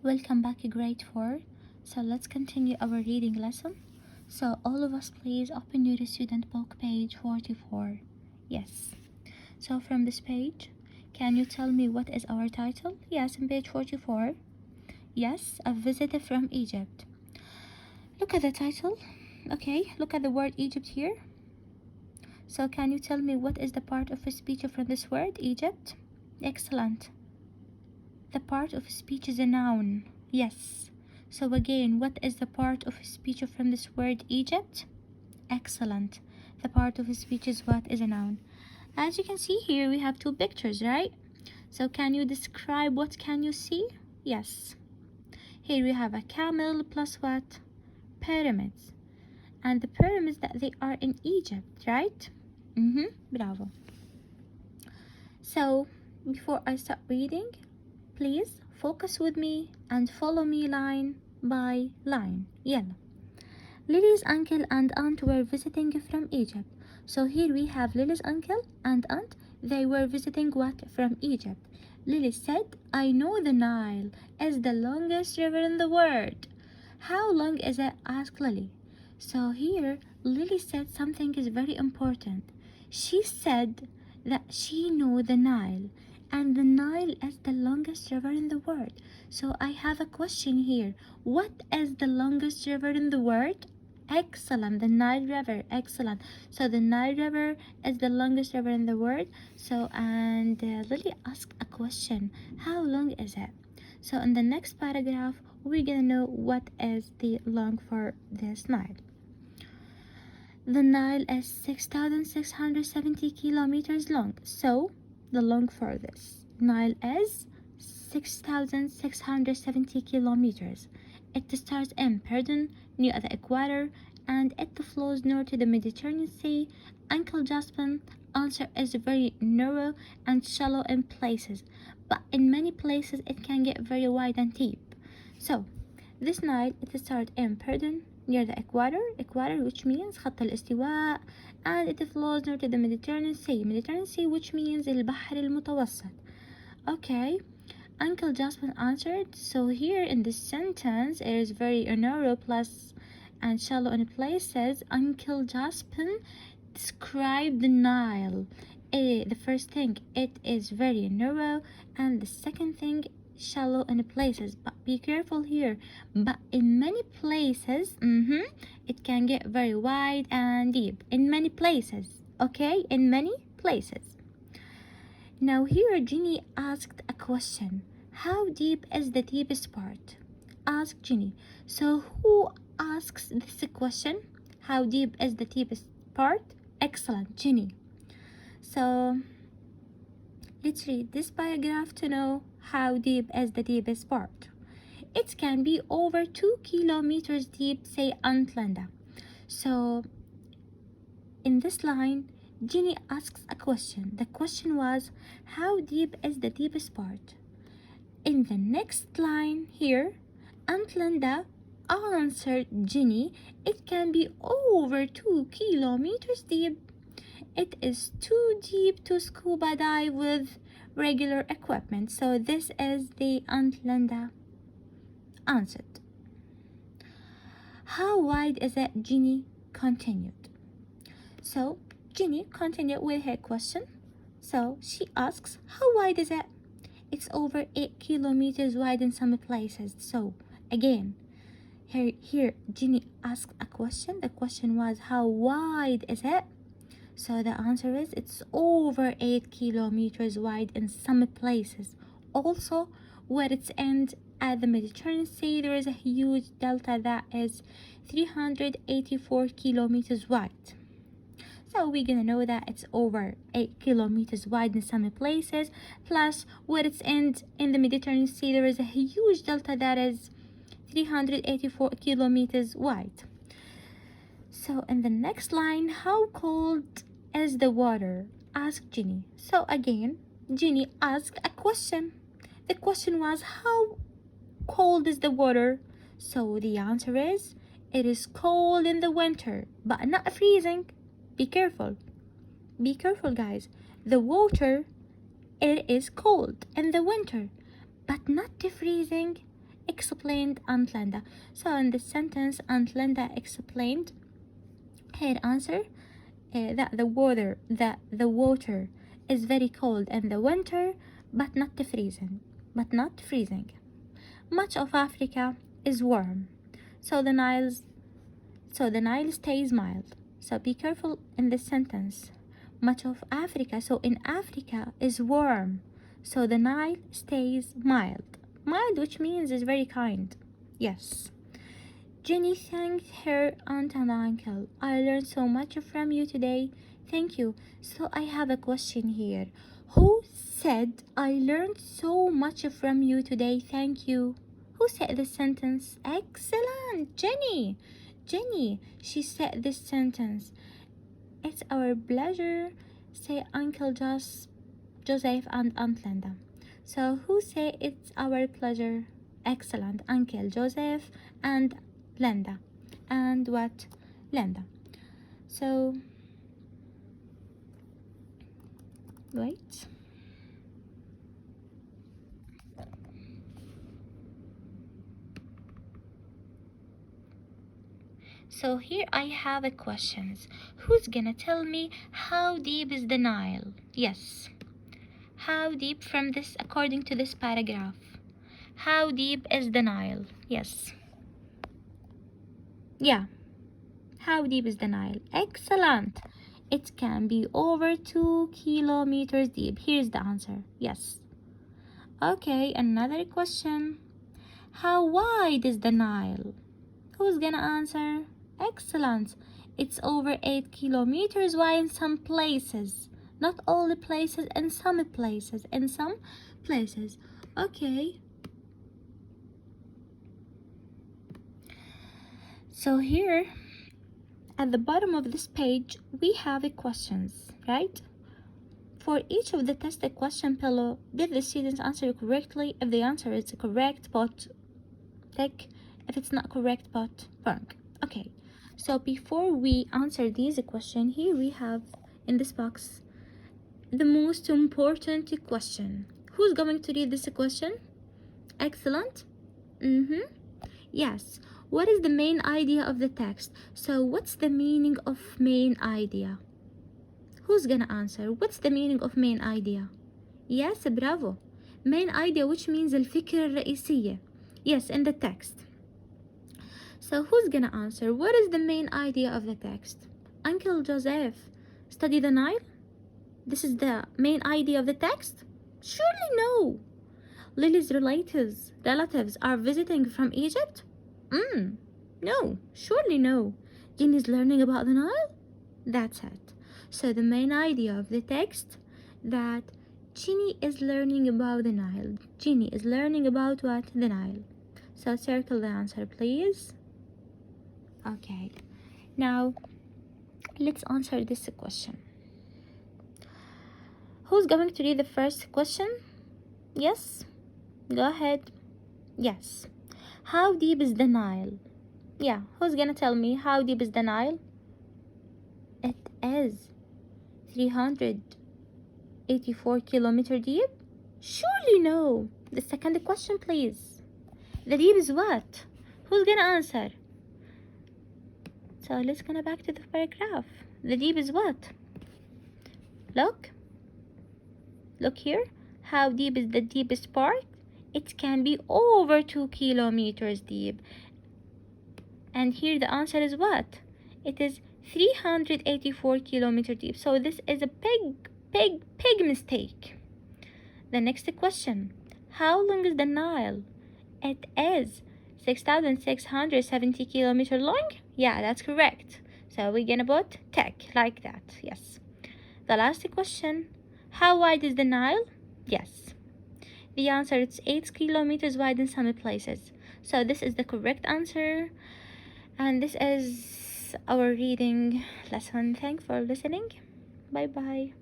Welcome back, grade 4. So let's continue our reading lesson. So all of us, please open your student book, page 44. Yes. So from this page, can you tell me what is our title? Yes, in page 44. Yes, a visit from Egypt. Look at the title. Okay, look at the word Egypt here. So can you tell me what is the part of speech from this word, Egypt? Excellent. The part of speech is a noun. Yes. So again, what is the part of speech from this word Egypt? Excellent. The part of speech is what is a noun. As you can see here, we have two pictures, right? So can you describe what can you see? Yes. Here we have a camel plus what? Pyramids. And the pyramids that they are in Egypt, right? Bravo. So before I start reading, please focus with me and follow me line by line. Yalla. Lily's uncle and aunt were visiting from Egypt. So here we have Lily's uncle and aunt. They were visiting what from Egypt. Lily said, I know the Nile is the longest river in the world. How long is it? Asked Lily. So here Lily said something is very important. She said that she knew the Nile, and the Nile is the longest river in the world. So I have a question here. What is the longest river in the world? Excellent, the Nile River. Excellent. So the Nile River is the longest river in the world. So Lily asked a question. How long is it? So in the next paragraph, we're gonna know what is the long for this Nile. The Nile is 6,670 kilometers long. So the long for this Nile is 6,670 kilometers. It starts in Jordan near the equator and it flows north to the Mediterranean Sea. Uncle Jasper's answer is very narrow and shallow in places, but in many places it can get very wide and deep. So this Nile it starts in Jordan near the equator, which means خط الاستواء, and it flows north to the Mediterranean Sea, which means البحر المتوسط. Okay, Uncle Jasper answered. So here in this sentence, it is very narrow plus and shallow in places. Uncle Jasper described the Nile. The first thing, it is very narrow, and the second thing, shallow in places. But be careful here. But in many places, it can get very wide and deep. In many places, okay? In many places. Now here Ginny asked a question. How deep is the deepest part? Asked Ginny. So who asks this question? How deep is the deepest part? Excellent, Ginny. So let's read this paragraph to know how deep is the deepest part. It can be over 2 kilometers deep, say Aunt Linda. So in this line, Ginny asks a question. The question was, how deep is the deepest part? In the next line here, Aunt Linda answered Ginny, it can be over 2 kilometers deep. It is too deep to scuba dive with regular equipment. So this is the Aunt Linda answered. How wide is it? Ginny continued. So Ginny continued with her question. So she asks, how wide is it? It's over 8 kilometers wide in some places. So again, here Ginny asked a question. The question was, how wide is it? So the answer is, it's over 8 kilometers wide in some places. Also, where it's ends at the Mediterranean Sea, there is a huge delta that is 384 kilometers wide. So we're gonna know that it's over 8 kilometers wide in some places, plus where it's ends in the Mediterranean Sea, there is a huge delta that is 384 kilometers wide. So in the next line, how cold is the water? Asked Ginny. So again, Ginny asked a question. The question was, how cold is the water? So the answer is, it is cold in the winter, but not freezing. Be careful. Be careful, guys. The water, it is cold in the winter, but not freezing explained Aunt Linda. So in this sentence, Aunt Linda explained her answer that the water is very cold in the winter, but not freezing. But not freezing. Much of Africa is warm, so the Nile stays mild. So be careful in this sentence. Much of Africa. So in Africa is warm, so the Nile stays mild. Mild, which means is very kind. Yes. Jenny thanked her aunt and uncle. I learned so much from you today. Thank you. So I have a question here. Who said I learned so much from you today? Thank you. Who said this sentence? Excellent. Jenny. Jenny, she said this sentence. It's our pleasure, say Uncle Joseph and Aunt Linda. So who say it's our pleasure? Excellent. Uncle Joseph and Linda. And what? Linda. So, wait. So here I have a questions. Who's gonna tell me how deep is the Nile? Yes. How deep from this, according to this paragraph? How deep is the Nile? Yes. Yeah. How deep is the Nile? Excellent. It can be over 2 kilometers deep. Here's the answer. Yes. Okay, another question. How wide is the Nile? Who's gonna answer? Excellent. It's over 8 kilometers wide in some places. Not all the places, in some places. In some places. Okay. So here, at the bottom of this page, we have the questions, right? For each of the tested question below, did the students answer correctly? If the answer is correct, put tick. If it's not correct, put blank. Okay. So before we answer these questions, here we have in this box the most important question. Who's going to read this question? Excellent. Yes. What is the main idea of the text? So what's the meaning of main idea? Who's gonna answer? What's the meaning of main idea? Yes, bravo. Main idea, which means الفكرة الرئيسية. Yes, in the text. So who's gonna answer? What is the main idea of the text? Uncle Joseph, study the Nile? This is the main idea of the text? Surely no. Lily's relatives are visiting from Egypt? No, surely no. Jenny's learning about the Nile? That's it. So the main idea of the text that Jenny is learning about the Nile. Jenny is learning about what? The Nile. So circle the answer, please. Okay. Now, let's answer this question. Who's going to read the first question? Yes? Go ahead. Yes. How deep is the Nile? Yeah, who's gonna tell me how deep is the Nile? It is 384 kilometer deep? Surely no. The second question, please. The deep is what? Who's gonna answer? So let's go back to the paragraph. The deep is what? Look here. How deep is the deepest part? It can be over 2 kilometers deep. And here the answer is what? It is 384 kilometers deep. So this is a big mistake. The next question. How long is the Nile? It is 6,670 kilometers long. Yeah, that's correct. So we're gonna put tick like that. Yes. The last question. How wide is the Nile? Yes. The answer is 8 kilometers wide in some places. So this is the correct answer. And this is our reading lesson. Thanks for listening. Bye bye.